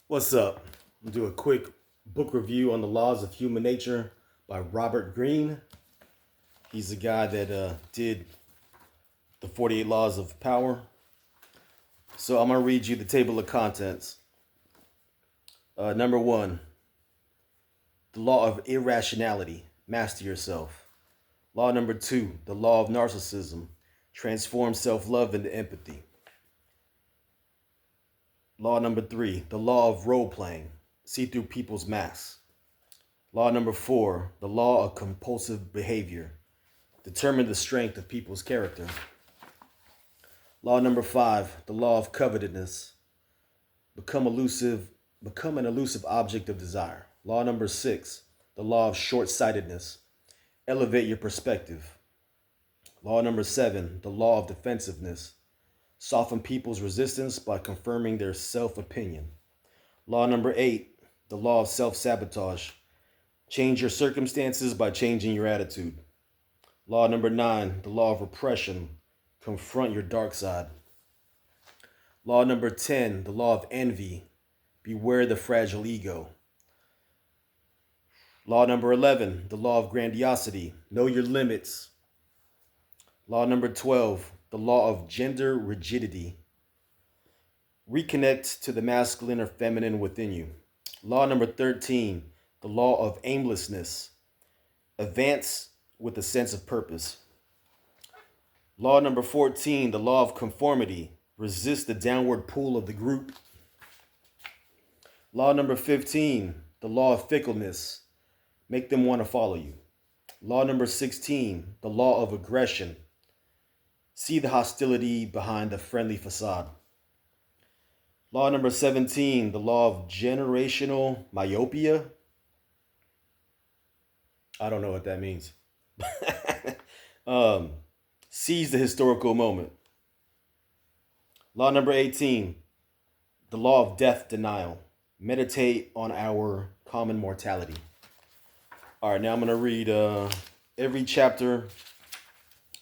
What's up? I'll do a quick book review on the laws of human nature by Robert Greene. He's the guy that did the 48 Laws of Power. So I'm going to read you the table of contents. Number one, the law of irrationality, master yourself. Law number two, the law of narcissism, transform self-love into empathy. Law number three, the law of role playing, see through people's masks. Law number four, the law of compulsive behavior, determine the strength of people's character. Law number five, the law of covetousness, become an elusive object of desire. Law number six, the law of short-sightedness, elevate your perspective. Law number seven, the law of defensiveness, soften people's resistance by confirming their self-opinion. Law number eight, the law of self-sabotage, change your circumstances by changing your attitude. Law number nine, the law of repression, confront your dark side. Law number 10, the law of envy, beware the fragile ego. Law number 11, the law of grandiosity, know your limits. Law number 12, the law of gender rigidity, reconnect to the masculine or feminine within you. Law number 13, the law of aimlessness, advance with a sense of purpose. Law number 14, the law of conformity, resist the downward pull of the group. Law number 15, the law of fickleness, make them want to follow you. Law number 16, the law of aggression, see the hostility behind the friendly facade. Law number 17, the law of generational myopia. I don't know what that means. Seize the historical moment. Law number 18, the law of death denial, meditate on our common mortality. All right, now I'm going to read every chapter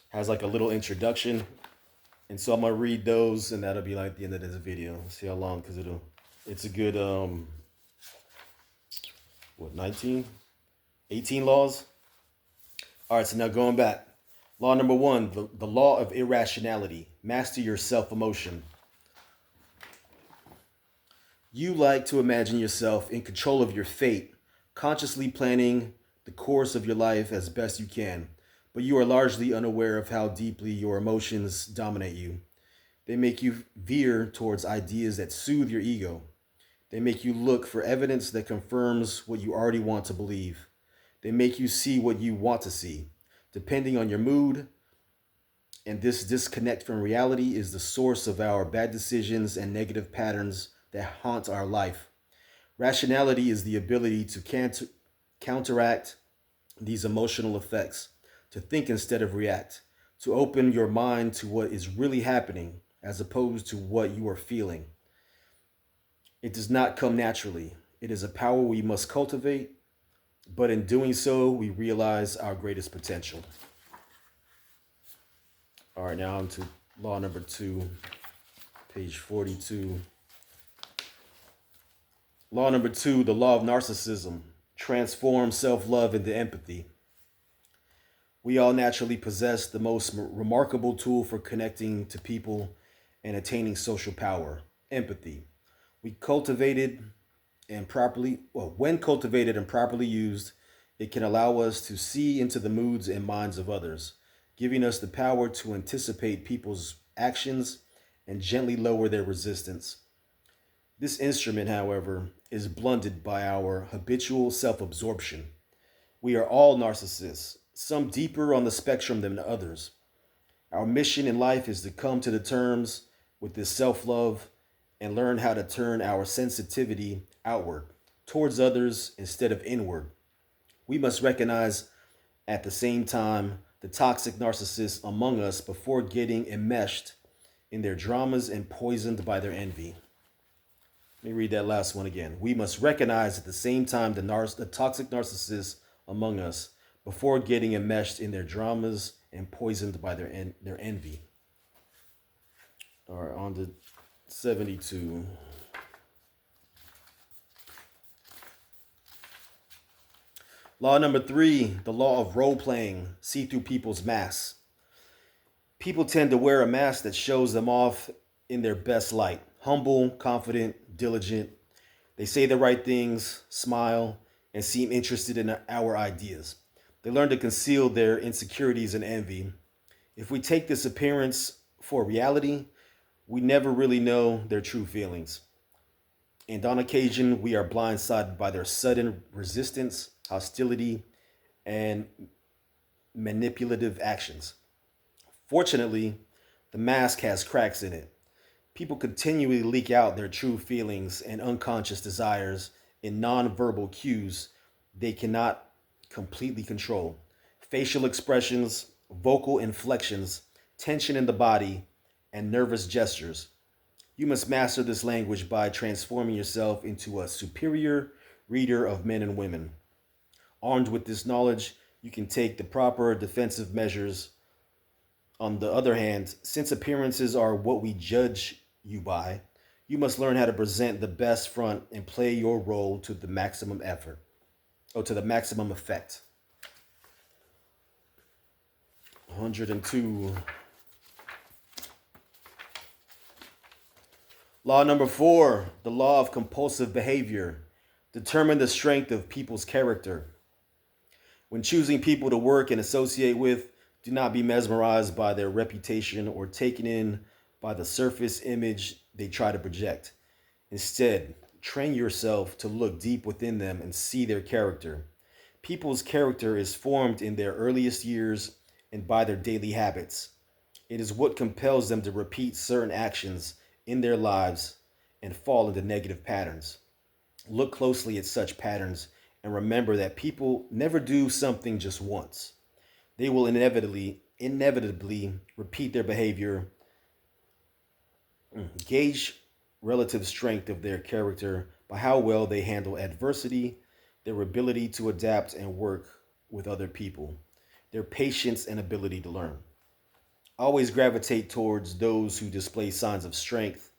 has like a little introduction. And so I'm going to read those, and that'll be like the end of this video. See how long, because it's a good, 19? 18 laws? All right, so now going back. Law number one, the law of irrationality, master your self-emotion. You like to imagine yourself in control of your fate, consciously planning the course of your life as best you can, but you are largely unaware of how deeply your emotions dominate you. They make you veer towards ideas that soothe your ego. They make you look for evidence that confirms what you already want to believe. They make you see what you want to see, depending on your mood. And this disconnect from reality is the source of our bad decisions and negative patterns that haunt our life. Rationality is the ability to counteract these emotional effects, to think instead of react, to open your mind to what is really happening as opposed to what you are feeling. It does not come naturally. It is a power we must cultivate, but in doing so, we realize our greatest potential. All right, now on to law number 2, page 42. Law number 2, the law of narcissism, transform self-love into empathy. We all naturally possess the most remarkable tool for connecting to people and attaining social power, empathy. When cultivated and properly used, it can allow us to see into the moods and minds of others, giving us the power to anticipate people's actions and gently lower their resistance. This instrument, however, is blunted by our habitual self-absorption. We are all narcissists, some deeper on the spectrum than others. Our mission in life is to come to the terms with this self-love and learn how to turn our sensitivity outward, towards others instead of inward. We must recognize at the same time the toxic narcissists among us before getting enmeshed in their dramas and poisoned by their envy. Let me read that last one again. We must recognize at the same time the toxic narcissists among us before getting enmeshed in their dramas and poisoned by their envy. All right, on to 72. Law number 3, the law of role playing. See through people's masks. People tend to wear a mask that shows them off in their best light. Humble, confident, diligent. They say the right things, smile, and seem interested in our ideas. They learn to conceal their insecurities and envy. If we take this appearance for reality, we never really know their true feelings. And on occasion, we are blindsided by their sudden resistance, hostility, and manipulative actions. Fortunately, the mask has cracks in it. People continually leak out their true feelings and unconscious desires in nonverbal cues they cannot completely control. Facial expressions, vocal inflections, tension in the body, and nervous gestures. You must master this language by transforming yourself into a superior reader of men and women. Armed with this knowledge, you can take the proper defensive measures. On the other hand, since appearances are what we judge you by, you must learn how to present the best front and play your role to the maximum effort, or to the maximum effect. 102. Law number 4, the law of compulsive behavior. Determine the strength of people's character. When choosing people to work and associate with, do not be mesmerized by their reputation or taken in by the surface image they try to project. Instead, train yourself to look deep within them and see their character. People's character is formed in their earliest years and by their daily habits. It is what compels them to repeat certain actions in their lives and fall into negative patterns. Look closely at such patterns and remember that people never do something just once. They will inevitably repeat their behavior. Gauge relative strength of their character by how well they handle adversity, their ability to adapt and work with other people, their patience and ability to learn. Always gravitate towards those who display signs of strength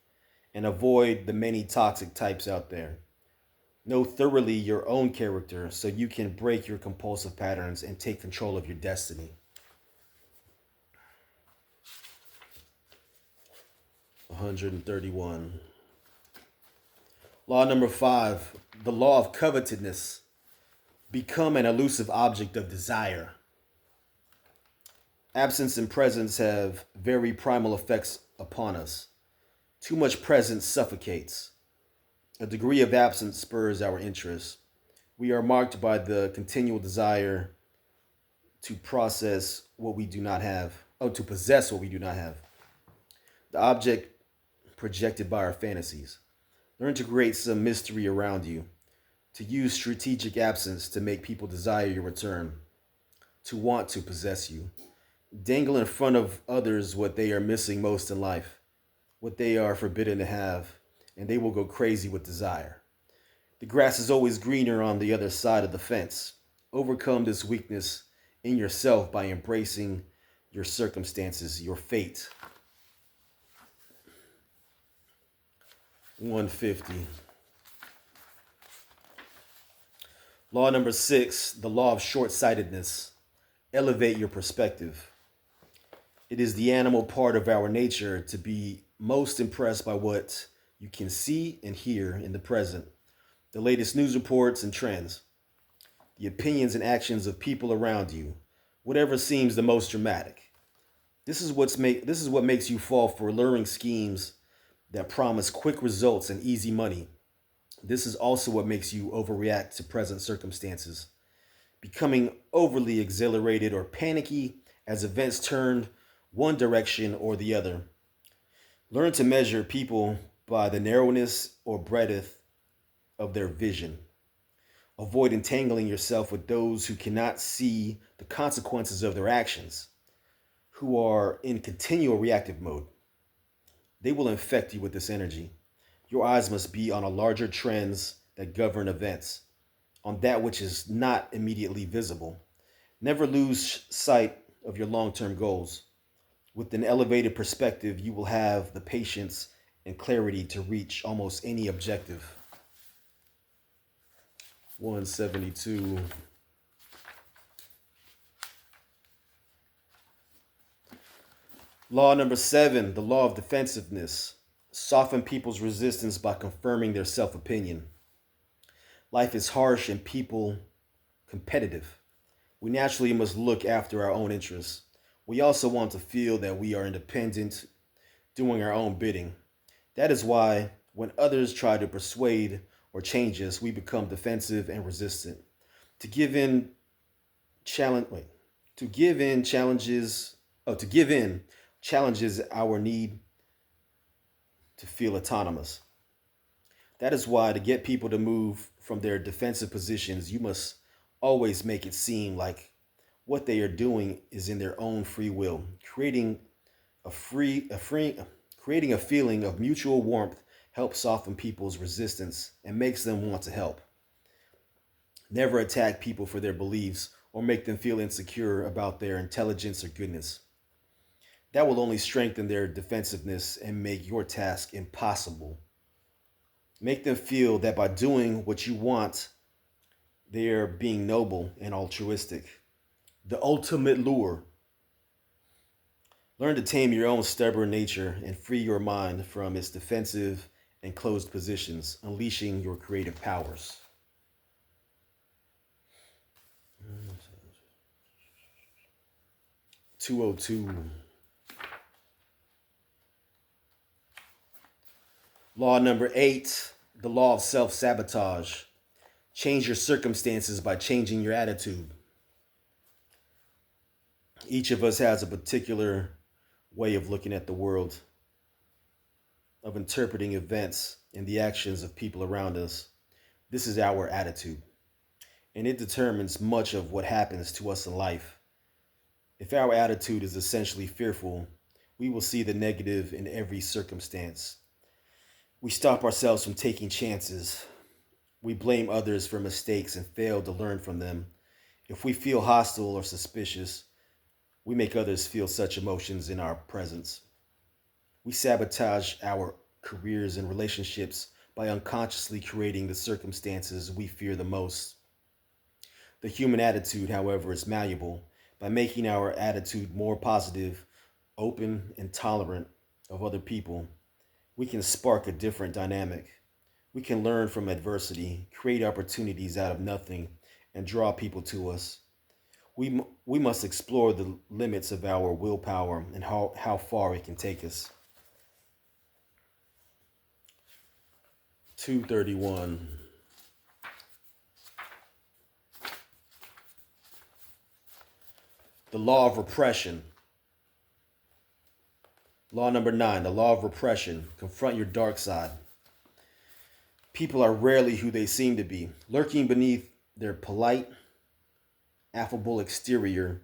and avoid the many toxic types out there. Know thoroughly your own character so you can break your compulsive patterns and take control of your destiny. 131. Law number 5, the law of covetousness. Become an elusive object of desire. Absence and presence have very primal effects upon us. Too much presence suffocates. A degree of absence spurs our interest. We are marked by the continual desire to process what we do not have, to possess what we do not have. The object projected by our fantasies. Learn to create some mystery around you, to use strategic absence to make people desire your return, to want to possess you. Dangle in front of others what they are missing most in life, what they are forbidden to have, and they will go crazy with desire. The grass is always greener on the other side of the fence. Overcome this weakness in yourself by embracing your circumstances, your fate. 150. Law number 6, the law of short-sightedness. Elevate your perspective. It is the animal part of our nature to be most impressed by what you can see and hear in the present, the latest news reports and trends, the opinions and actions of people around you, whatever seems the most dramatic. This is what makes you fall for luring schemes that promise quick results and easy money. This is also what makes you overreact to present circumstances, becoming overly exhilarated or panicky as events turn one direction or the other. Learn to measure people by the narrowness or breadth of their vision. Avoid entangling yourself with those who cannot see the consequences of their actions, who are in continual reactive mode. They will infect you with this energy. Your eyes must be on a larger trends that govern events, on that which is not immediately visible. Never lose sight of your long-term goals. With an elevated perspective, you will have the patience and clarity to reach almost any objective. 172. Law number 7, the law of defensiveness. Soften people's resistance by confirming their self opinion. Life is harsh and people competitive. We naturally must look after our own interests. We also want to feel that we are independent, doing our own bidding. That is why, when others try to persuade or change us, we become defensive and resistant. To give in challenge wait, to give in challenges oh to give in challenges our need to feel autonomous. That is why, to get people to move from their defensive positions, you must always make it seem like what they are doing is in their own free will, a free a free creating a feeling of mutual warmth helps soften people's resistance and makes them want to help. Never attack people for their beliefs or make them feel insecure about their intelligence or goodness. That will only strengthen their defensiveness and make your task impossible. Make them feel that by doing what you want, they're being noble and altruistic. The ultimate lure. Learn to tame your own stubborn nature and free your mind from its defensive and closed positions, unleashing your creative powers. 202. Law number 8, the law of self sabotage. Change your circumstances by changing your attitude. Each of us has a particular way of looking at the world, of interpreting events and the actions of people around us. This is our attitude, and it determines much of what happens to us in life. If our attitude is essentially fearful, we will see the negative in every circumstance. We stop ourselves from taking chances. We blame others for mistakes and fail to learn from them. If we feel hostile or suspicious, we make others feel such emotions in our presence. We sabotage our careers and relationships by unconsciously creating the circumstances we fear the most. The human attitude, however, is malleable. By making our attitude more positive, open, and tolerant of other people, we can spark a different dynamic. We can learn from adversity, create opportunities out of nothing, and draw people to us. We must explore the limits of our willpower and how far it can take us. 231. The law of repression. Law number 9, the law of repression. Confront your dark side. People are rarely who they seem to be. Lurking beneath their polite, affable exterior,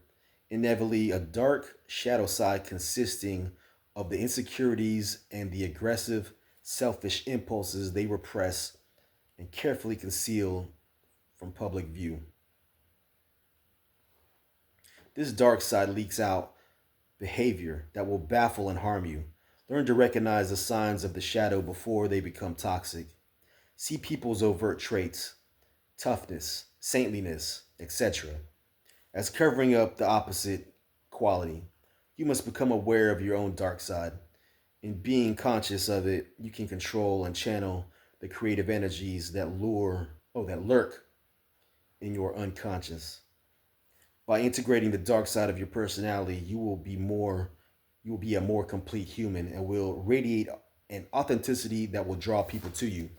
inevitably a dark shadow side consisting of the insecurities and the aggressive, selfish impulses they repress and carefully conceal from public view. This dark side leaks out behavior that will baffle and harm you. Learn to recognize the signs of the shadow before they become toxic. See people's overt traits, toughness, saintliness, etc., as covering up the opposite quality. You must become aware of your own dark side. In being conscious of it, you can control and channel the creative energies that lurk in your unconscious. By integrating the dark side of your personality, you will be a more complete human and will radiate an authenticity that will draw people to you.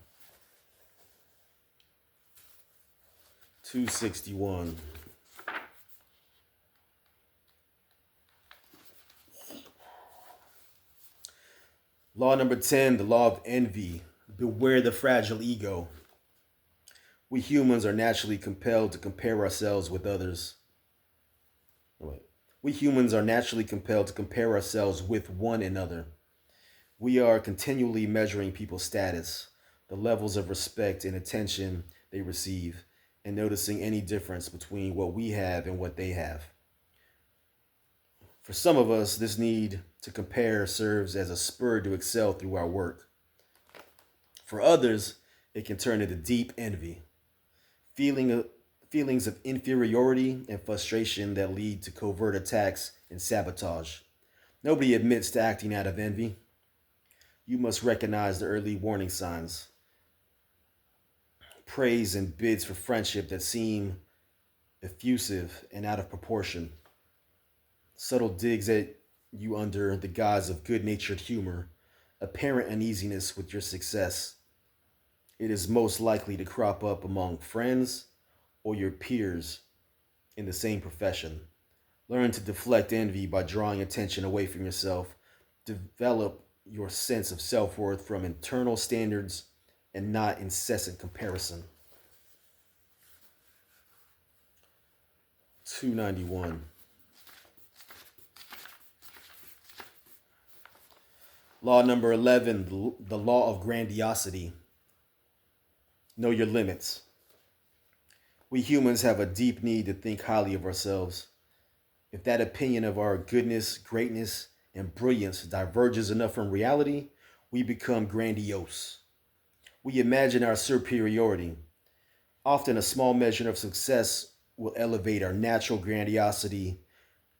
261. Law number 10, the law of envy. Beware the fragile ego. We humans are naturally compelled to compare ourselves with others. We humans are naturally compelled to compare ourselves with one another. We are continually measuring people's status, the levels of respect and attention they receive, and noticing any difference between what we have and what they have. For some of us, this need to compare serves as a spur to excel through our work. For others, it can turn into deep envy, feelings of inferiority and frustration that lead to covert attacks and sabotage. Nobody admits to acting out of envy. You must recognize the early warning signs, praise and bids for friendship that seem effusive and out of proportion, subtle digs at you under the guise of good natured humor, apparent uneasiness with your success. It is most likely to crop up among friends or your peers in the same profession. Learn to deflect envy by drawing attention away from yourself. Develop your sense of self worth from internal standards and not incessant comparison. 291. Law number 11, the law of grandiosity. Know your limits. We humans have a deep need to think highly of ourselves. If that opinion of our goodness, greatness, and brilliance diverges enough from reality, we become grandiose. We imagine our superiority. Often, a small measure of success will elevate our natural grandiosity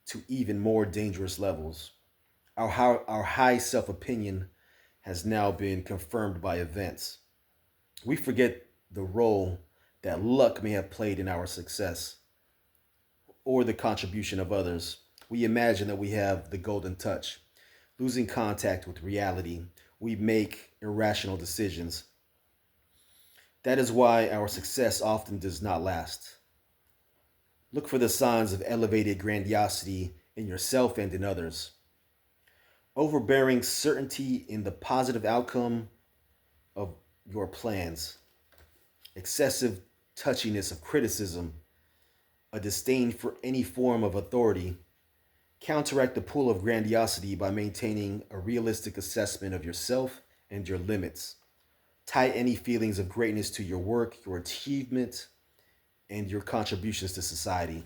to even more dangerous levels. Our high self opinion has now been confirmed by events. We forget the role that luck may have played in our success or the contribution of others. We imagine that we have the golden touch. Losing contact with reality, we make irrational decisions. That is why our success often does not last. Look for the signs of elevated grandiosity in yourself and in others. Overbearing certainty in the positive outcome of your plans, excessive touchiness of criticism, a disdain for any form of authority. Counteract the pull of grandiosity by maintaining a realistic assessment of yourself and your limits. Tie any feelings of greatness to your work, your achievement, and your contributions to society.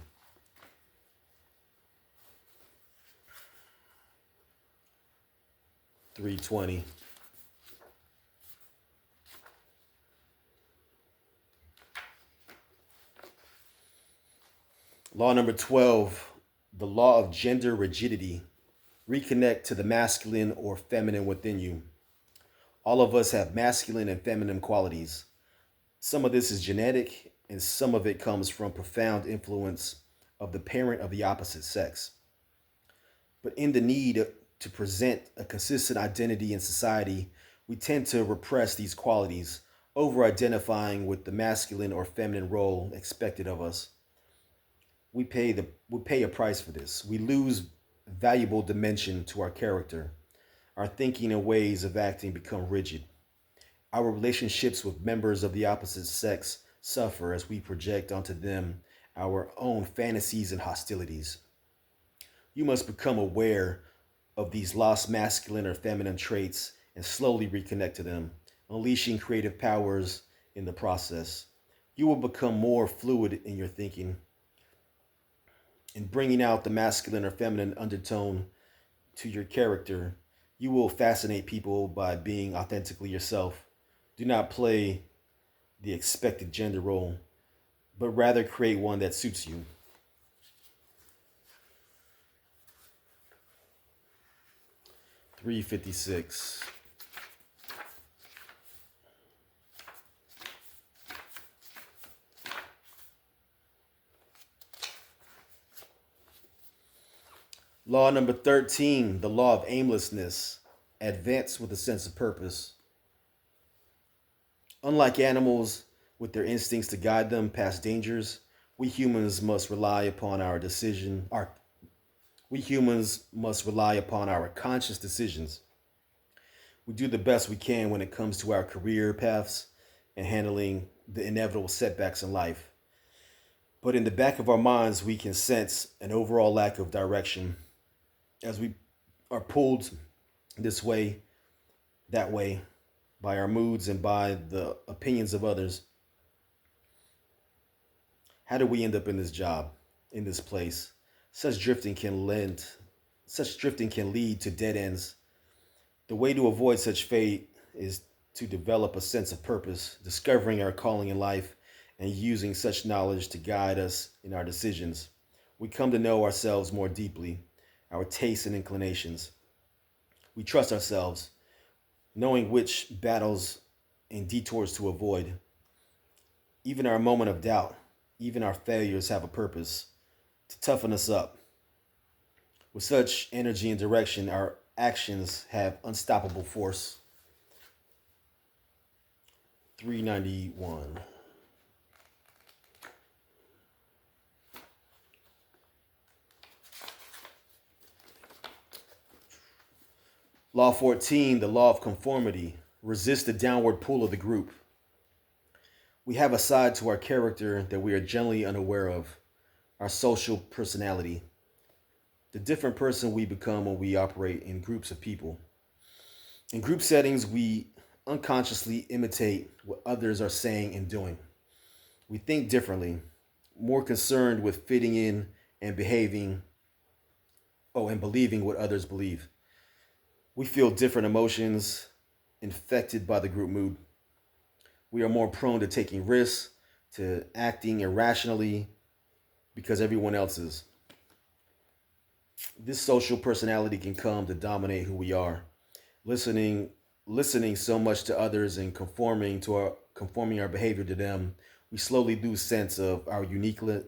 320. Law number 12, the law of gender rigidity. Reconnect to the masculine or feminine within you. All of us have masculine and feminine qualities. Some of this is genetic, and some of it comes from profound influence of the parent of the opposite sex. But in the need to present a consistent identity in society, we tend to repress these qualities, over identifying with the masculine or feminine role expected of us. We pay a price for this. We lose valuable dimension to our character. Our thinking and ways of acting become rigid. Our relationships with members of the opposite sex suffer as we project onto them our own fantasies and hostilities. You must become aware of these lost masculine or feminine traits and slowly reconnect to them, unleashing creative powers in the process. You will become more fluid in your thinking and bringing out the masculine or feminine undertone to your character. You will fascinate people by being authentically yourself. Do not play the expected gender role, but rather create one that suits you. 356. Law number 13, the law of aimlessness. Advance with a sense of purpose. Unlike animals with their instincts to guide them past dangers, we humans must rely upon our decision. We humans must rely upon our conscious decisions. We do the best we can when it comes to our career paths and handling the inevitable setbacks in life. But in the back of our minds, we can sense an overall lack of direction as we are pulled this way, that way, by our moods and by the opinions of others. How do we end up in this job, in this place? Such drifting can lend, such drifting can lead to dead ends. The way to avoid such fate is to develop a sense of purpose, discovering our calling in life, and using such knowledge to guide us in our decisions. We come to know ourselves more deeply. our tastes and inclinations. We trust ourselves, knowing which battles and detours to avoid. Even our moment of doubt, even our failures have a purpose to toughen us up. With such energy and direction, our actions have unstoppable force. 391. Law 14, the law of conformity. Resist the downward pull of the group. We have a side to our character that we are generally unaware of, our social personality, the different person we become when we operate in groups of people. In group settings, we unconsciously imitate what others are saying and doing. We think differently, more concerned with fitting in and behaving, and believing what others believe. We feel different emotions infected by the group mood. We are more prone to taking risks, to acting irrationally because everyone else is. This social personality can come to dominate who we are. Listening listening so much to others and conforming our behavior to them, we slowly lose sense of our uniqueness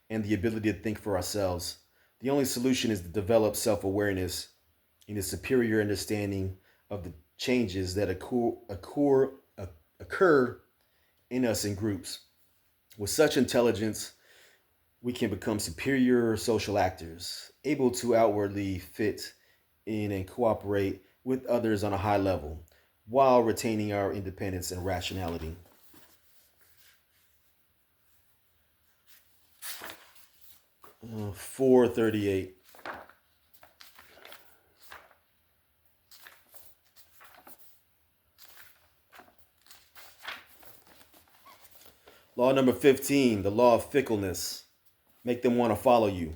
and the ability to think for ourselves. The only solution is to develop self-awareness and a superior understanding of the changes that occur in us in groups. With such intelligence, we can become superior social actors, able to outwardly fit in and cooperate with others on a high level, while retaining our independence and rationality. 438. Law number 15, the law of fickleness. Make them want to follow you.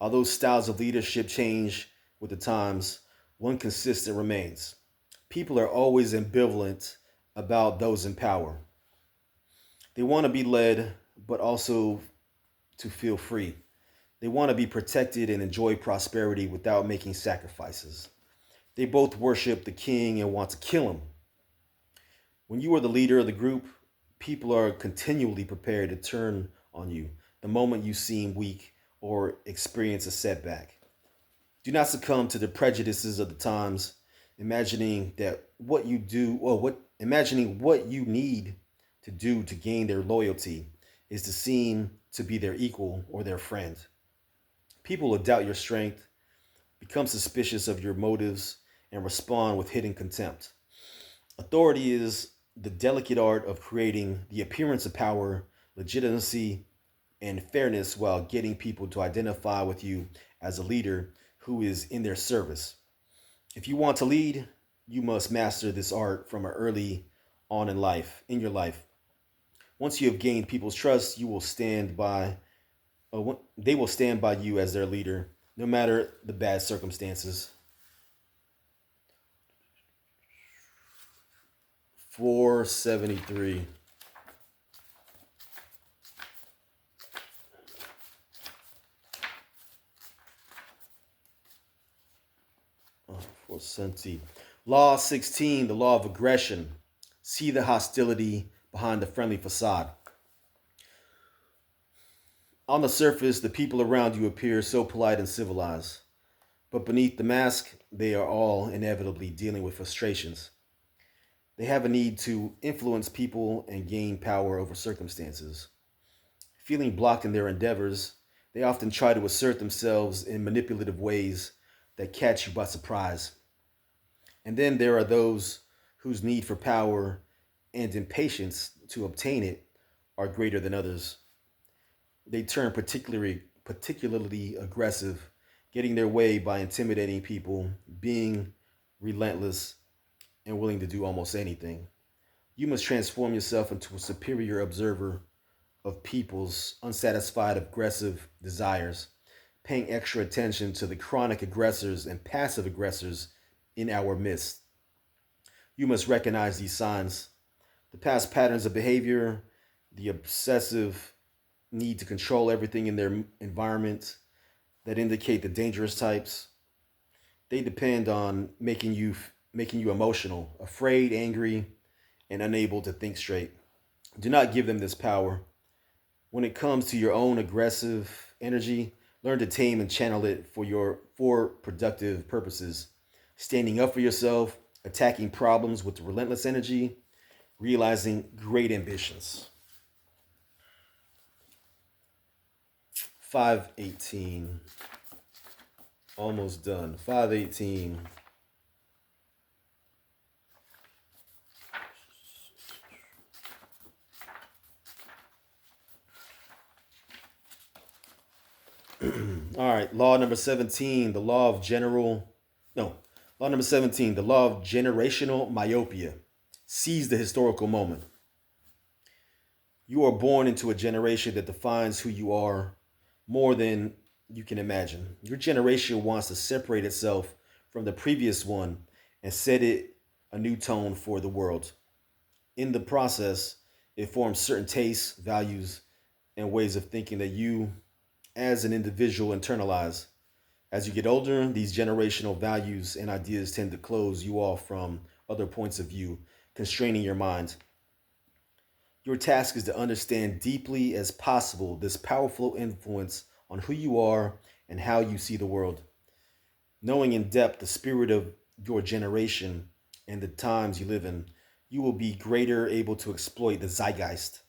Although styles of leadership change with the times, one consistent remains. People are always ambivalent about those in power. They want to be led, but also to feel free. They want to be protected and enjoy prosperity without making sacrifices. They both worship the king and want to kill him. When you are the leader of the group, people are continually prepared to turn on you the moment you seem weak or experience a setback. Do not succumb to the prejudices of the times, imagining what you need to do to gain their loyalty is to seem to be their equal or their friend. People will doubt your strength, become suspicious of your motives, and respond with hidden contempt. Authority is the delicate art of creating the appearance of power, legitimacy, and fairness while getting people to identify with you as a leader who is in their service. If you want to lead, you must master this art from early on in your life. Once you have gained people's trust, they will stand by you as their leader, no matter the bad circumstances. 473. Oh, 470. Law 16, the law of aggression. See the hostility behind the friendly facade. On the surface, the people around you appear so polite and civilized, but beneath the mask, they are all inevitably dealing with frustrations. They have a need to influence people and gain power over circumstances. Feeling blocked in their endeavors, they often try to assert themselves in manipulative ways that catch you by surprise. And then there are those whose need for power and impatience to obtain it are greater than others. They turn particularly aggressive, getting their way by intimidating people, being relentless, and willing to do almost anything. You must transform yourself into a superior observer of people's unsatisfied aggressive desires, paying extra attention to the chronic aggressors and passive aggressors in our midst. You must recognize these signs, the past patterns of behavior, the obsessive need to control everything in their environment, that indicate the dangerous types. They depend on making you emotional, afraid, angry, and unable to think straight. Do not give them this power. When it comes to your own aggressive energy, learn to tame and channel it for productive purposes. Standing up for yourself, attacking problems with relentless energy, realizing great ambitions. 518. Almost done. 518. All right, law number 17, the law of general, no, law number 17, the law of generational myopia. Seize the historical moment. You are born into a generation that defines who you are more than you can imagine. Your generation wants to separate itself from the previous one and set it a new tone for the world. In the process, it forms certain tastes, values, and ways of thinking that you, as an individual, internalize. As you get older, these generational values and ideas tend to close you off from other points of view, constraining your mind. Your task is to understand deeply as possible this powerful influence on who you are and how you see the world. Knowing in depth the spirit of your generation and the times you live in, you will be greater able to exploit the zeitgeist.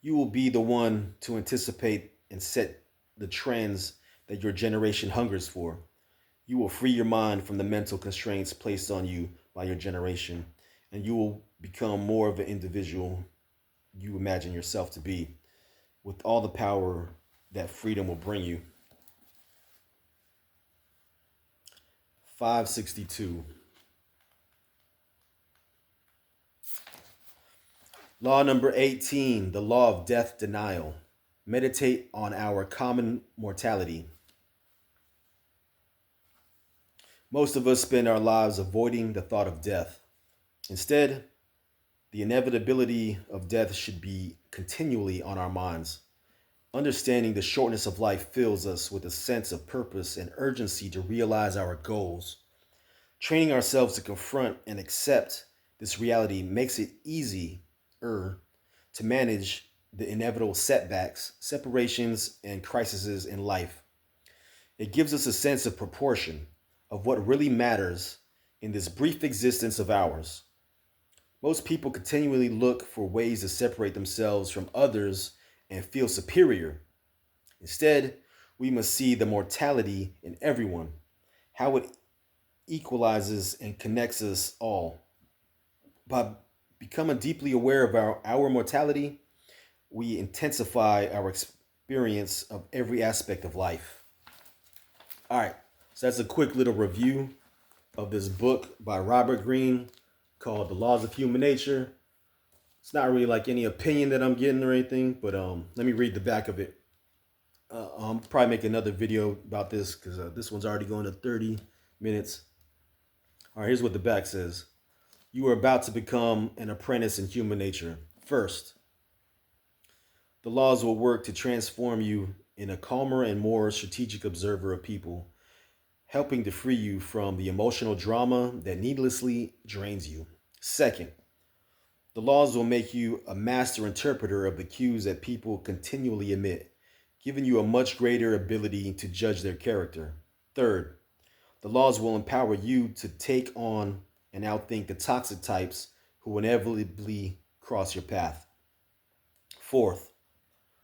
You will be the one to anticipate and set the trends that your generation hungers for. You will free your mind from the mental constraints placed on you by your generation, and you will become more of an individual you imagine yourself to be, with all the power that freedom will bring you. 562. Law number 18, the law of death denial. Meditate on our common mortality. Most of us spend our lives avoiding the thought of death. Instead, the inevitability of death should be continually on our minds. Understanding the shortness of life fills us with a sense of purpose and urgency to realize our goals. Training ourselves to confront and accept this reality makes it easier to manage the inevitable setbacks, separations, and crises in life. It gives us a sense of proportion of what really matters in this brief existence of ours. Most people continually look for ways to separate themselves from others and feel superior. Instead, we must see the mortality in everyone, how it equalizes and connects us all. By becoming deeply aware of our mortality, we intensify our experience of every aspect of life. All right, so that's a quick little review of this book by Robert Greene called The Laws of Human Nature. It's not really like any opinion that I'm getting or anything, but let me read the back of it. I'll probably make another video about this because this one's already going to 30 minutes. All right, here's what the back says. You are about to become an apprentice in human nature. First, the laws will work to transform you in a calmer and more strategic observer of people, helping to free you from the emotional drama that needlessly drains you. Second, the laws will make you a master interpreter of the cues that people continually emit, giving you a much greater ability to judge their character. Third, the laws will empower you to take on and outthink the toxic types who inevitably cross your path. Fourth,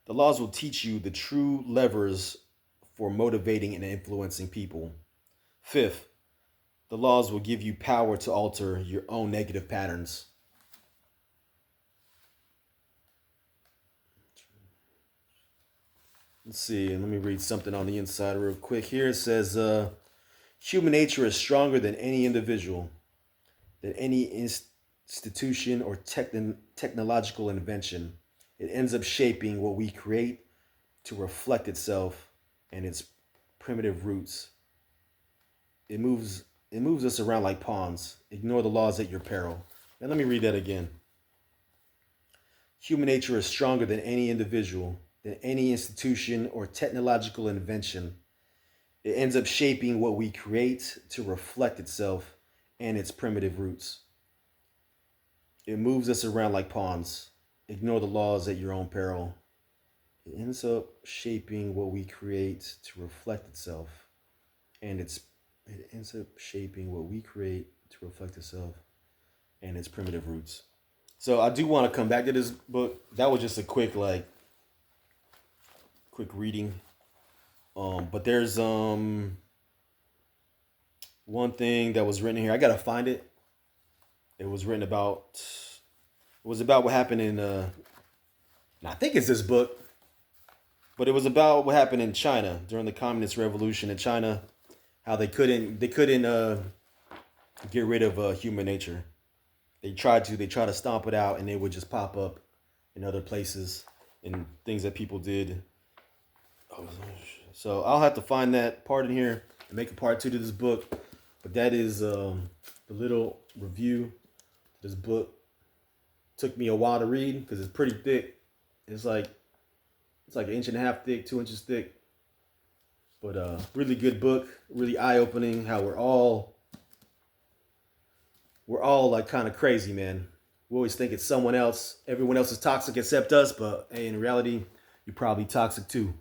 the laws will teach you the true levers for motivating and influencing people. Fifth, the laws will give you power to alter your own negative patterns. Let's see, let me read something on the inside real quick. Here it says, human nature is stronger than any individual, than any institution or technological invention. It ends up shaping what we create to reflect itself and its primitive roots. It moves us around like pawns. Ignore the laws at your peril. And let me read that again. Human nature is stronger than any individual, than any institution or technological invention. It ends up shaping what we create to reflect itself and its primitive roots. It moves us around like pawns. Ignore the laws at your own peril. It ends up shaping what we create to reflect itself, and it ends up shaping what we create to reflect itself and its primitive roots. So I do want to come back to this book. That was just a quick reading. But there's one thing that was written here. I gotta find it. It was written about. It was about what happened in. I think it's this book, but it was about what happened in China during the Communist Revolution in China. How they couldn't get rid of human nature. They tried to stomp it out, and it would just pop up in other places and things that people did. Oh, so I'll have to find that part in here and make a part two to this book. But that is the little review. This book took me a while to read because it's pretty thick. It's like an inch and a half thick, 2 inches thick. But really good book, really eye opening. How we're all like kind of crazy, man. We always think it's someone else. Everyone else is toxic except us, but hey, in reality, you're probably toxic too.